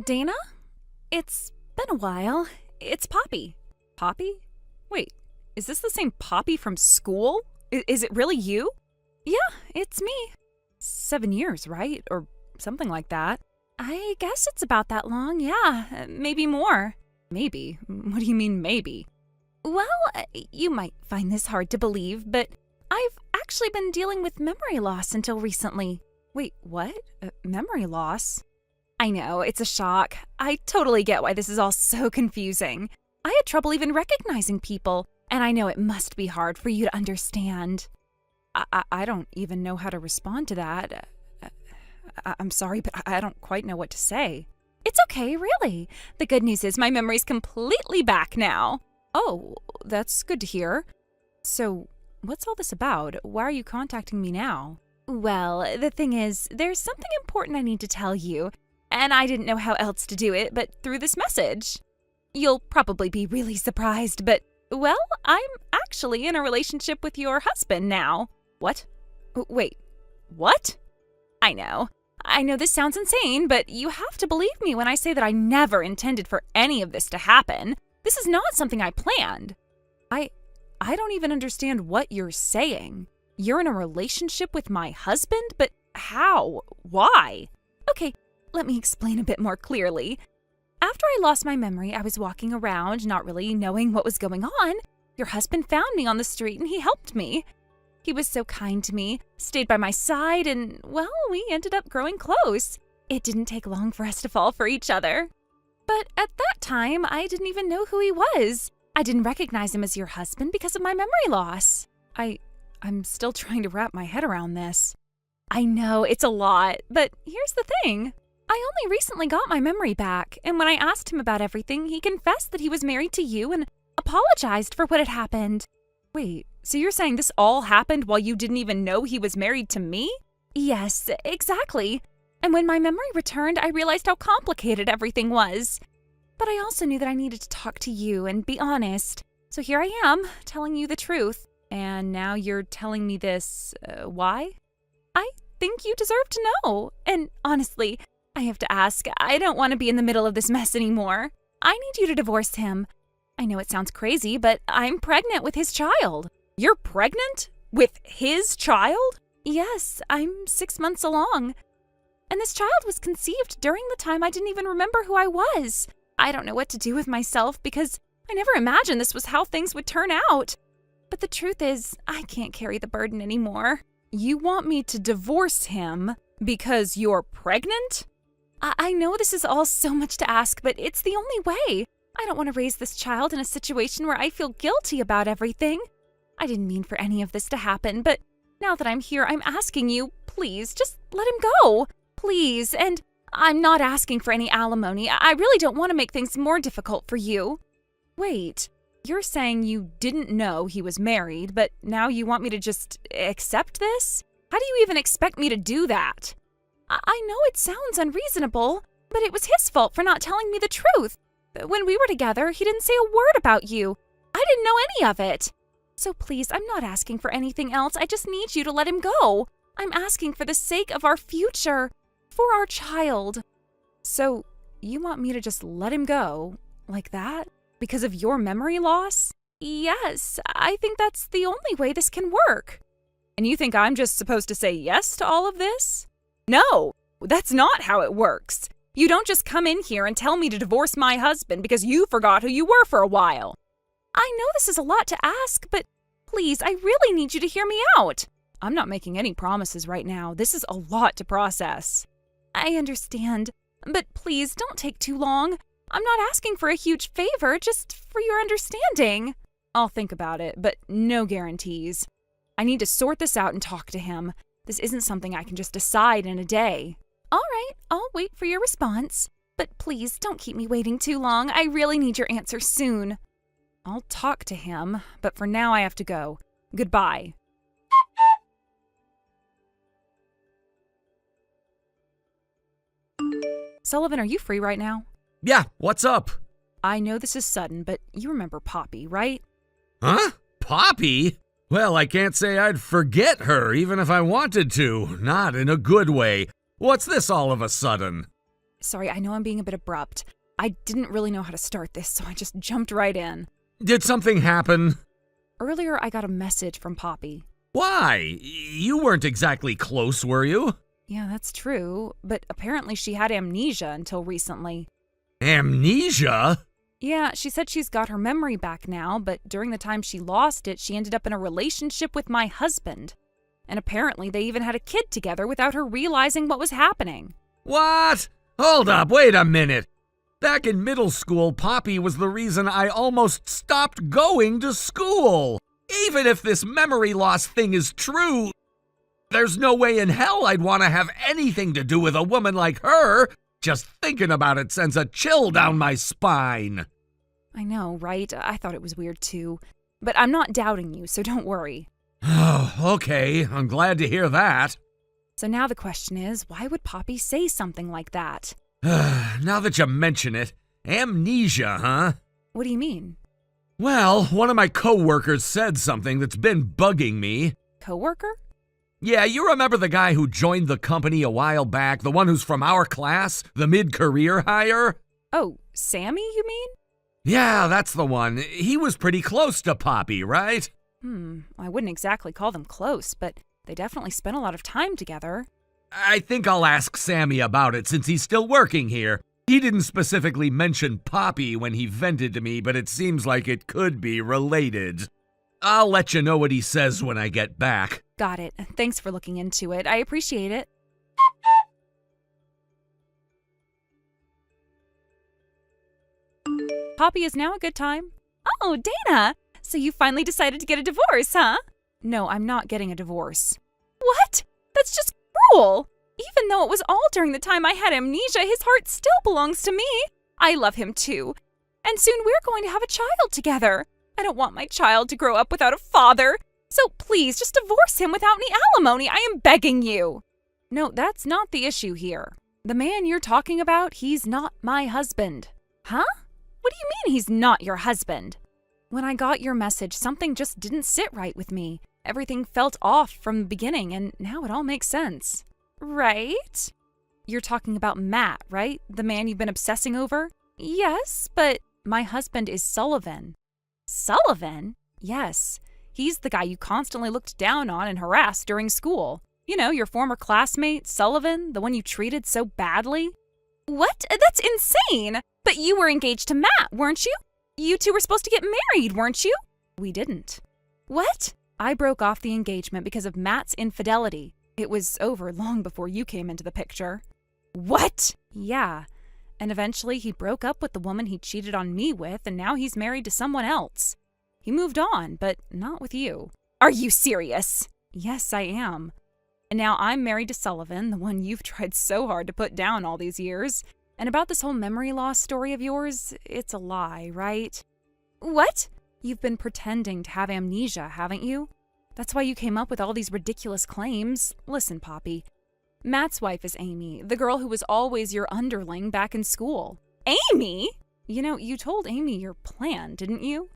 Dana? It's been a while. It's Poppy. Poppy? Wait, is this the same Poppy from school? Is it really you? Yeah, it's me. 7 years, right? Or something like that. I guess it's about that long, yeah. Maybe more. Maybe? What do you mean, maybe? Well, you might find this hard to believe, but I've actually been dealing with memory loss until recently. Wait, what? Memory loss? I know, it's a shock. I totally get why this is all so confusing. I had trouble even recognizing people, and I know it must be hard for you to understand. I don't even know how to respond to that. I'm sorry, but I don't quite know what to say. It's okay, really. The good news is my memory's completely back now. Oh, that's good to hear. So, what's all this about? Why are you contacting me now? Well, the thing is, there's something important I need to tell you, and I didn't know how else to do it but through this message. You'll probably be really surprised, but, well, I'm actually in a relationship with your husband now. What? Wait, what? I know this sounds insane, but you have to believe me when I say that I never intended for any of this to happen. This is not something I planned. I don't even understand what you're saying. You're in a relationship with my husband? But how? Why? Okay, let me explain a bit more clearly. After I lost my memory, I was walking around, not really knowing what was going on. Your husband found me on the street and he helped me. He was so kind to me, stayed by my side, and, well, we ended up growing close. It didn't take long for us to fall for each other. But at that time, I didn't even know who he was. I didn't recognize him as your husband because of my memory loss. I'm still trying to wrap my head around this. I know, it's a lot, but here's the thing. I only recently got my memory back, and when I asked him about everything, he confessed that he was married to you and apologized for what had happened. Wait, so you're saying this all happened while you didn't even know he was married to me? Yes, exactly. And when my memory returned, I realized how complicated everything was. But I also knew that I needed to talk to you and be honest. So here I am, telling you the truth. And now you're telling me this, why? I think you deserve to know. And honestly, I have to ask, I don't want to be in the middle of this mess anymore. I need you to divorce him. I know it sounds crazy, but I'm pregnant with his child. You're pregnant? With his child? Yes, I'm 6 months along. And this child was conceived during the time I didn't even remember who I was. I don't know what to do with myself because I never imagined this was how things would turn out. But the truth is, I can't carry the burden anymore. You want me to divorce him because you're pregnant? I know this is all so much to ask, but it's the only way. I don't want to raise this child in a situation where I feel guilty about everything. I didn't mean for any of this to happen, but now that I'm here, I'm asking you, please, just let him go. Please, and I'm not asking for any alimony. I really don't want to make things more difficult for you. Wait, you're saying you didn't know he was married, but now you want me to just accept this? How do you even expect me to do that? I know it sounds unreasonable, but it was his fault for not telling me the truth. When we were together, he didn't say a word about you. I didn't know any of it. So please, I'm not asking for anything else. I just need you to let him go. I'm asking for the sake of our future, for our child. So you want me to just let him go like that? Because of your memory loss? Yes, I think that's the only way this can work. And you think I'm just supposed to say yes to all of this? No, that's not how it works. You don't just come in here and tell me to divorce my husband because you forgot who you were for a while. I know this is a lot to ask, but please, I really need you to hear me out. I'm not making any promises right now. This is a lot to process. I understand, but please don't take too long. I'm not asking for a huge favor, just for your understanding. I'll think about it, but no guarantees. I need to sort this out and talk to him. This isn't something I can just decide in a day. All right, I'll wait for your response. But please, don't keep me waiting too long. I really need your answer soon. I'll talk to him, but for now I have to go. Goodbye. Sullivan, are you free right now? Yeah, what's up? I know this is sudden, but you remember Poppy, right? Huh? Poppy? Well, I can't say I'd forget her, even if I wanted to. Not in a good way. What's this all of a sudden? Sorry, I know I'm being a bit abrupt. I didn't really know how to start this, so I just jumped right in. Did something happen? Earlier, I got a message from Poppy. Why? You weren't exactly close, were you? Yeah, that's true, but apparently she had amnesia until recently. Amnesia? Yeah, she said she's got her memory back now, but during the time she lost it, she ended up in a relationship with my husband. And apparently they even had a kid together without her realizing what was happening. What? Hold up, wait a minute. Back in middle school, Poppy was the reason I almost stopped going to school. Even if this memory loss thing is true, there's no way in hell I'd want to have anything to do with a woman like her. Just thinking about it sends a chill down my spine. I know, right? I thought it was weird too. But I'm not doubting you, so don't worry. Oh, okay, I'm glad to hear that. So now the question is, why would Poppy say something like that? Now that you mention it, amnesia, huh? What do you mean? Well, one of my coworkers said something that's been bugging me. Coworker? Yeah, you remember the guy who joined the company a while back, the one who's from our class, the mid-career hire? Oh, Sammy, you mean? Yeah, that's the one. He was pretty close to Poppy, right? I wouldn't exactly call them close, but they definitely spent a lot of time together. I think I'll ask Sammy about it since he's still working here. He didn't specifically mention Poppy when he vented to me, but it seems like it could be related. I'll let you know what he says when I get back. Got it. Thanks for looking into it. I appreciate it. Poppy, is now a good time? Oh, Dana! So you finally decided to get a divorce, huh? No, I'm not getting a divorce. What? That's just cruel! Even though it was all during the time I had amnesia, his heart still belongs to me. I love him too. And soon we're going to have a child together. I don't want my child to grow up without a father. So please, just divorce him without any alimony. I am begging you. No, that's not the issue here. The man you're talking about, he's not my husband. Huh? What do you mean he's not your husband? When I got your message, something just didn't sit right with me. Everything felt off from the beginning, and now it all makes sense. Right? You're talking about Matt, right? The man you've been obsessing over? Yes, but my husband is Sullivan. Sullivan? Yes. He's the guy you constantly looked down on and harassed during school. You know, your former classmate, Sullivan, the one you treated so badly. What? That's insane! But you were engaged to Matt, weren't you? You two were supposed to get married, weren't you? We didn't. What? I broke off the engagement because of Matt's infidelity. It was over long before you came into the picture. What? Yeah. And eventually he broke up with the woman he cheated on me with, and now he's married to someone else. He moved on, but not with you. Are you serious? Yes, I am. And now I'm married to Sullivan, the one you've tried so hard to put down all these years. And about this whole memory loss story of yours, it's a lie, right? What? You've been pretending to have amnesia, haven't you? That's why you came up with all these ridiculous claims. Listen, Poppy. Matt's wife is Amy, the girl who was always your underling back in school. Amy? You know, you told Amy your plan, didn't you?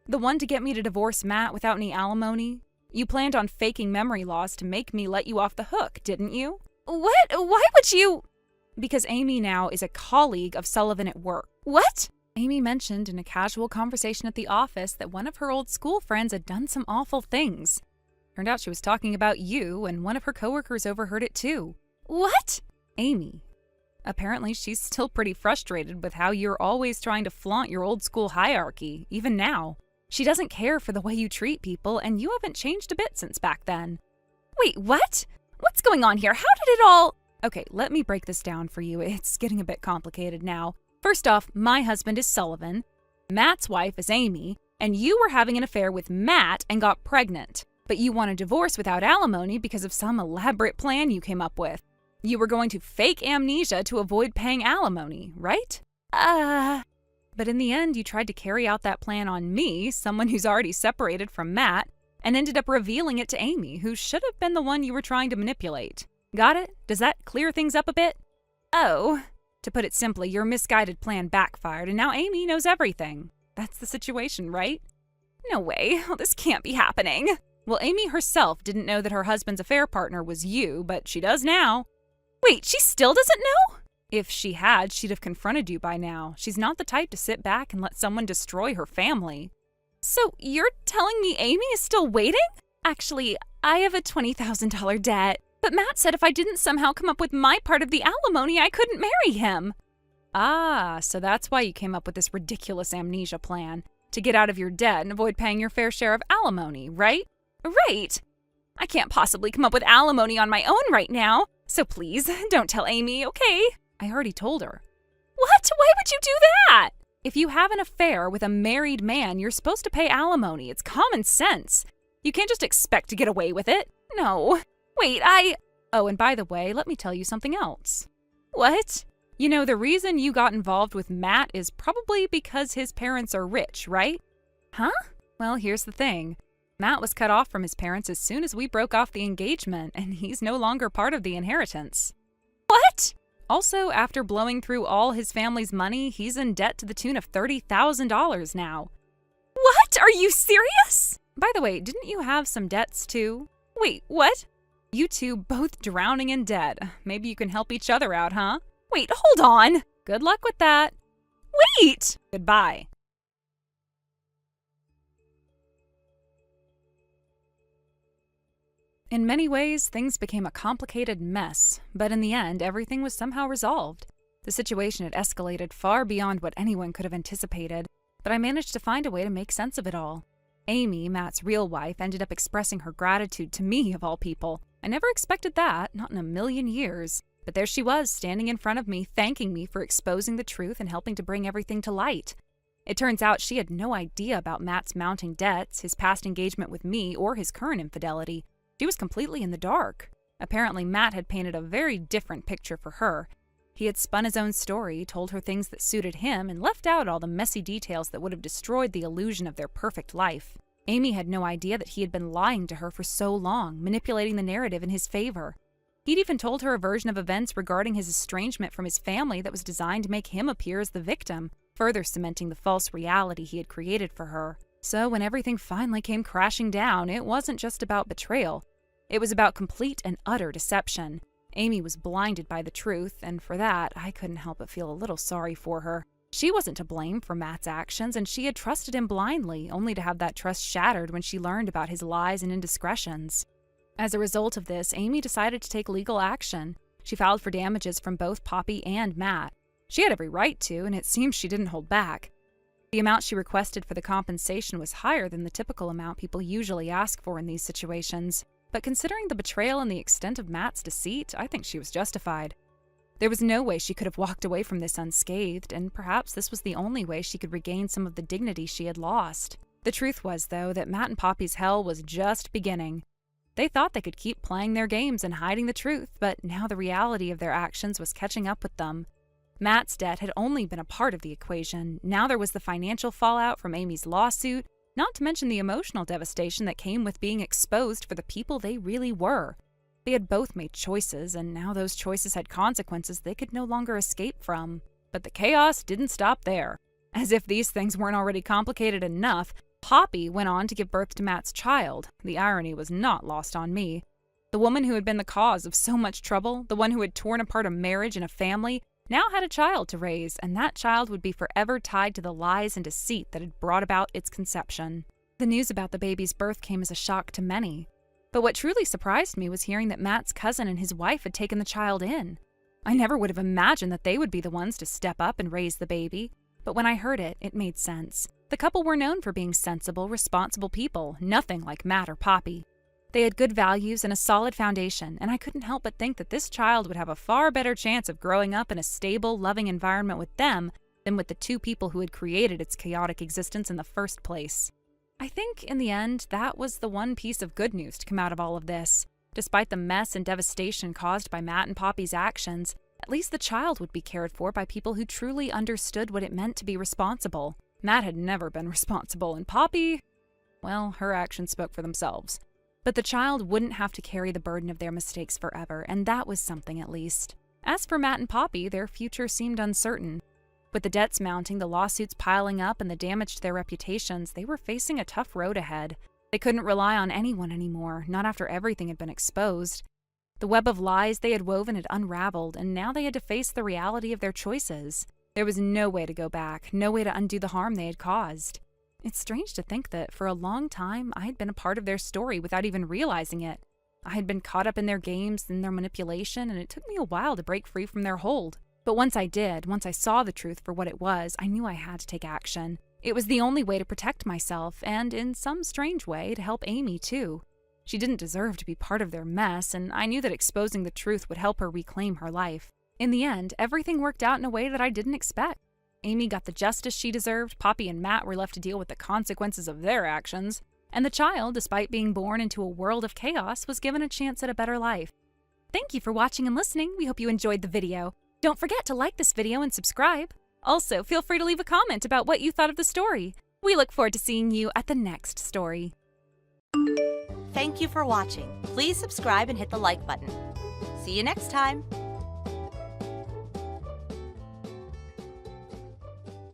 The one to get me to divorce Matt without any alimony? You planned on faking memory loss to make me let you off the hook, didn't you? What? Why would you? Because Amy now is a colleague of Sullivan at work. What? Amy mentioned in a casual conversation at the office that one of her old school friends had done some awful things. Turned out she was talking about you, and one of her coworkers overheard it too. What? Amy. Apparently she's still pretty frustrated with how you're always trying to flaunt your old school hierarchy, even now. She doesn't care for the way you treat people, and you haven't changed a bit since back then. Wait, what? What's going on here? How did it all... Okay, let me break this down for you. It's getting a bit complicated now. First off, my husband is Sullivan, Matt's wife is Amy, and you were having an affair with Matt and got pregnant. But you want a divorce without alimony because of some elaborate plan you came up with. You were going to fake amnesia to avoid paying alimony, right? But in the end, you tried to carry out that plan on me, someone who's already separated from Matt, and ended up revealing it to Amy, who should have been the one you were trying to manipulate. Got it? Does that clear things up a bit? Oh. To put it simply, your misguided plan backfired, and now Amy knows everything. That's the situation, right? No way. This can't be happening. Well, Amy herself didn't know that her husband's affair partner was you, but she does now. Wait, she still doesn't know? If she had, she'd have confronted you by now. She's not the type to sit back and let someone destroy her family. So you're telling me Amy is still waiting? Actually, I have a $20,000 debt. But Matt said if I didn't somehow come up with my part of the alimony, I couldn't marry him. Ah, so that's why you came up with this ridiculous amnesia plan. To get out of your debt and avoid paying your fair share of alimony, right? Right. I can't possibly come up with alimony on my own right now. So please, don't tell Amy, okay? I already told her. What? Why would you do that? If you have an affair with a married man, you're supposed to pay alimony. It's common sense. You can't just expect to get away with it. No. Wait, Oh, and by the way, let me tell you something else. What? You know, the reason you got involved with Matt is probably because his parents are rich, right? Huh? Well, here's the thing. Matt was cut off from his parents as soon as we broke off the engagement, and he's no longer part of the inheritance. What? Also, after blowing through all his family's money, he's in debt to the tune of $30,000 now. What? Are you serious? By the way, didn't you have some debts too? Wait, what? You two both drowning in debt. Maybe you can help each other out, huh? Wait, hold on. Good luck with that. Wait! Goodbye. In many ways, things became a complicated mess, but in the end, everything was somehow resolved. The situation had escalated far beyond what anyone could have anticipated, but I managed to find a way to make sense of it all. Amy, Matt's real wife, ended up expressing her gratitude to me, of all people. I never expected that, not in a million years. But there she was, standing in front of me, thanking me for exposing the truth and helping to bring everything to light. It turns out she had no idea about Matt's mounting debts, his past engagement with me, or his current infidelity. She was completely in the dark. Apparently, Matt had painted a very different picture for her. He had spun his own story, told her things that suited him, and left out all the messy details that would have destroyed the illusion of their perfect life. Amy had no idea that he had been lying to her for so long, manipulating the narrative in his favor. He'd even told her a version of events regarding his estrangement from his family that was designed to make him appear as the victim, further cementing the false reality he had created for her. So when everything finally came crashing down, it wasn't just about betrayal. It was about complete and utter deception. Amy was blinded by the truth, and for that, I couldn't help but feel a little sorry for her. She wasn't to blame for Matt's actions, and she had trusted him blindly, only to have that trust shattered when she learned about his lies and indiscretions. As a result of this, Amy decided to take legal action. She filed for damages from both Poppy and Matt. She had every right to, and it seems she didn't hold back. The amount she requested for the compensation was higher than the typical amount people usually ask for in these situations. But considering the betrayal and the extent of Matt's deceit, I think she was justified. There was no way she could have walked away from this unscathed, and perhaps this was the only way she could regain some of the dignity she had lost. The truth was, though, that Matt and Poppy's hell was just beginning. They thought they could keep playing their games and hiding the truth, but now the reality of their actions was catching up with them. Matt's debt had only been a part of the equation. Now there was the financial fallout from Amy's lawsuit, not to mention the emotional devastation that came with being exposed for the people they really were. They had both made choices, and now those choices had consequences they could no longer escape from. But the chaos didn't stop there. As if these things weren't already complicated enough, Poppy went on to give birth to Matt's child. The irony was not lost on me. The woman who had been the cause of so much trouble, the one who had torn apart a marriage and a family, now had a child to raise, and that child would be forever tied to the lies and deceit that had brought about its conception. The news about the baby's birth came as a shock to many. But what truly surprised me was hearing that Matt's cousin and his wife had taken the child in. I never would have imagined that they would be the ones to step up and raise the baby. But when I heard it, it made sense. The couple were known for being sensible, responsible people, nothing like Matt or Poppy. They had good values and a solid foundation, and I couldn't help but think that this child would have a far better chance of growing up in a stable, loving environment with them than with the two people who had created its chaotic existence in the first place. I think, in the end, that was the one piece of good news to come out of all of this. Despite the mess and devastation caused by Matt and Poppy's actions, at least the child would be cared for by people who truly understood what it meant to be responsible. Matt had never been responsible, and Poppy, well, her actions spoke for themselves. But the child wouldn't have to carry the burden of their mistakes forever, and that was something at least. As for Matt and Poppy, their future seemed uncertain. With the debts mounting, the lawsuits piling up, and the damage to their reputations, they were facing a tough road ahead. They couldn't rely on anyone anymore, not after everything had been exposed. The web of lies they had woven had unraveled, and now they had to face the reality of their choices. There was no way to go back, no way to undo the harm they had caused. It's strange to think that for a long time I had been a part of their story without even realizing it. I had been caught up in their games and their manipulation, and it took me a while to break free from their hold. But once I did, once I saw the truth for what it was, I knew I had to take action. It was the only way to protect myself, and in some strange way, to help Amy too. She didn't deserve to be part of their mess, and I knew that exposing the truth would help her reclaim her life. In the end, everything worked out in a way that I didn't expect. Amy got the justice she deserved, Poppy and Matt were left to deal with the consequences of their actions, and the child, despite being born into a world of chaos, was given a chance at a better life. Thank you for watching and listening. We hope you enjoyed the video. Don't forget to like this video and subscribe. Also, feel free to leave a comment about what you thought of the story. We look forward to seeing you at the next story. Thank you for watching. Please subscribe and hit the like button. See you next time.